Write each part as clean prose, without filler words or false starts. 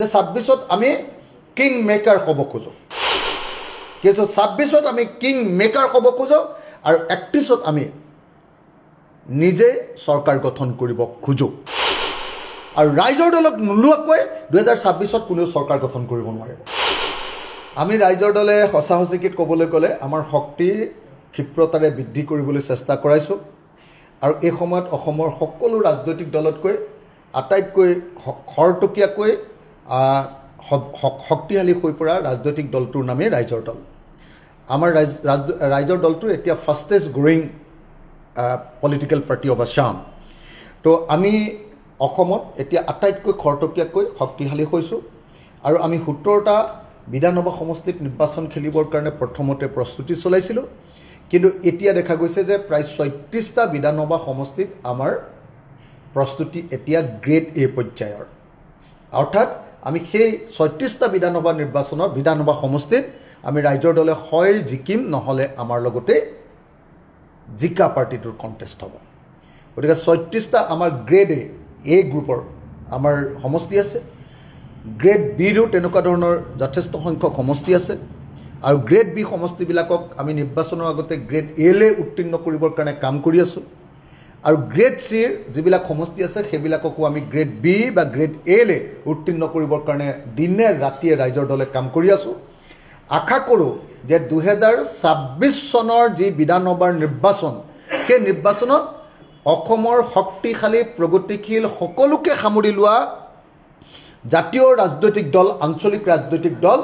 26ত আমি king maker ক'ব খোজো কিন্তু 26ত আমি কিং মেকাৰ ক'ব খোজো আৰু 31ত আমি নিজে চৰকাৰ গঠন কৰিব খোজো আৰু ৰাইজৰ দলক নোলোৱাকৈ 2026ত কোনো চৰকাৰ গঠন কৰিব নোৱাৰে আমি ৰাইজৰ দলে সঁচাসঁচিকে ক'বলৈ গ'লে আমাৰ শক্তি ক্ষিপ্ৰতাৰে বৃদ্ধি কৰিবলৈ চেষ্টা কৰাইছো আৰু এই সময়ত অসমৰ সকলো ৰাজনৈতিক দলতকৈ আটাইতকৈ খৰতকীয়াকৈ শক্তিশালী হৈ পৰা ৰাজনৈতিক দলটোৰ নামেই ৰাইজৰ দল আমাৰ ৰাইজৰ দলটো এতিয়া fastest growing political party of Assam তো আমি অসমত এতিয়া আটাইতকৈ খৰতকীয়াকৈ শক্তিশালী হৈছোঁ আৰু আমি 17টা বিধানসভা সমষ্টিত নিৰ্বাচন খেলিবৰ কাৰণে প্ৰথমতে প্ৰস্তুতি চলাইছিলোঁ কিন্তু এতিয়া দেখা গৈছে যে প্ৰায় 36টা বিধানসভা সমষ্টিত আমাৰ প্ৰস্তুতি এতিয়া গ্ৰেড এ পৰ্যায়ৰ অৰ্থাৎ আমি সেই 36টা বিধানসভা সমষ্টিত আমি ৰাইজৰ দলে হয় জিকিম নহলে আমাৰ লগতে জিকা পাৰ্টিটোৰ কন্টেষ্ট হ'ব গতিকে 36টা আমাৰ গ্ৰেড এ গ্ৰুপৰ আমাৰ সমষ্টি আছে গ্ৰেড বি ৰো তেনেকুৱা ধৰণৰ যথেষ্ট সংখ্যক সমষ্টি আছে আৰু গ্ৰেড বি সমষ্টিবিলাকক আমি নিৰ্বাচনৰ আগতে গ্ৰেড এ লে উত্তীৰ্ণ কৰিবৰ কাৰণে কাম কৰি আছো আৰু গ্ৰেড সি যিবিলাক সমষ্টি আছে সেইবিলাককো আমি গ্ৰেড বি বা গ্ৰেড এ লে উত্তীৰ্ণ কৰিবৰ কাৰণে দিনে ৰাতিয়ে ৰাইজৰ দলে কাম কৰি আছো আশা কৰোঁ যে 2026 চনৰ যি বিধানসভাৰ নিৰ্বাচন সেই নিৰ্বাচনত অসমৰ শক্তিশালী প্ৰগতিশীল সকলোকে সামৰি লোৱা জাতীয় ৰাজনৈতিক দল আঞ্চলিক ৰাজনৈতিক দল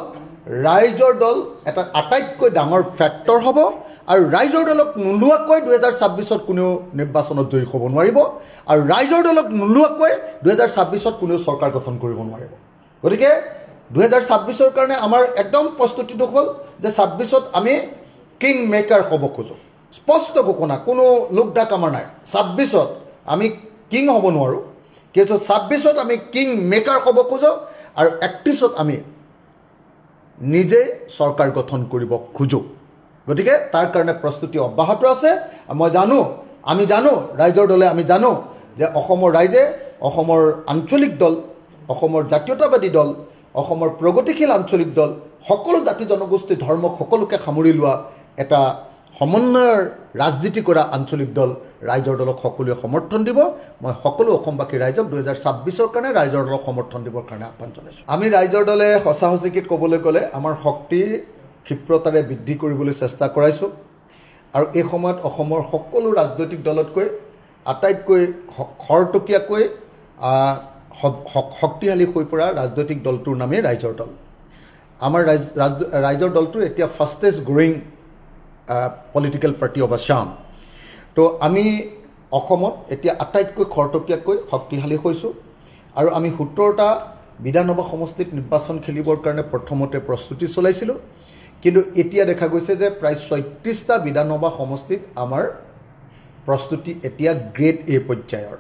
ৰাইজৰ দল এটা আটাইতকৈ ডাঙৰ ফেক্টৰ হ'ব আৰু ৰাইজৰ দলক নোলোৱাকৈ 2026ত কোনো নিৰ্বাচনত জয়ী হ'ব নোৱাৰিব আৰু ৰাইজৰ দলক নোলোৱাকৈ 2026ত কোনো চৰকাৰ গঠন কৰিব নোৱাৰিব গতিকে 2026ৰ কাৰণে আমাৰ একদম প্ৰস্তুতিটো হ'ল যে 26ত আমি কিং মেকাৰ ক'ব খোজো স্পষ্ট ঘোষণা কোনো লোকডাক আমাৰ নাই 26ত আমি কিং হ'ব নোৱাৰো কিন্তু 26ত আমি কিং মেকাৰ ক'ব খোজো আৰু 31ত আমি নিজে চৰকাৰ গঠন কৰিব খোজো গতিকে তাৰ কাৰণে প্ৰস্তুতি অব্যাহত আছে আমি জানো ৰাইজৰ দলে আমি জানো যে অসমৰ ৰাইজে অসমৰ আঞ্চলিক দল অসমৰ জাতীয়তাবাদী দল অসমৰ প্ৰগতিশীল আঞ্চলিক দল সকলো জাতি জনগোষ্ঠী ধৰ্ম সকলোকে সামৰি লোৱা এটা সমন্বয়ৰ ৰাজনীতি কৰা আঞ্চলিক দল ৰাইজৰ দলক সকলোৱে সমৰ্থন দিব মই সকলো অসমবাসী ৰাইজক 2026ৰ কাৰণে ৰাইজৰ দলক সমৰ্থন দিবৰ কাৰণে আহ্বান জনাইছোঁ আমি ৰাইজৰ দলে সঁচাসঁচিকে ক'বলৈ গ'লে আমাৰ শক্তি ক্ষিপ্ৰতাৰে বৃদ্ধি কৰিবলৈ চেষ্টা কৰাইছোঁ আৰু এই সময়ত অসমৰ সকলো ৰাজনৈতিক দলতকৈ আটাইতকৈ খৰতকীয়াকৈ শক্তিশালী হৈ পৰা ৰাজনৈতিক দলটোৰ নামেই ৰাইজৰ দল আমাৰ ৰাইজৰ দলটো এতিয়া fastest growing political party of Assam তো আমি অসমত এতিয়া আটাইতকৈ খৰতকীয়াকৈ শক্তিশালী হৈছোঁ আৰু আমি 17টা বিধানসভা সমষ্টিত নিৰ্বাচন খেলিবৰ কাৰণে প্ৰথমতে প্ৰস্তুতি চলাইছিলোঁ কিন্তু এতিয়া দেখা গৈছে যে প্ৰায় 36টা বিধানসভা সমষ্টিত আমাৰ প্ৰস্তুতি এতিয়া গ্ৰেড এ পৰ্যায়ৰ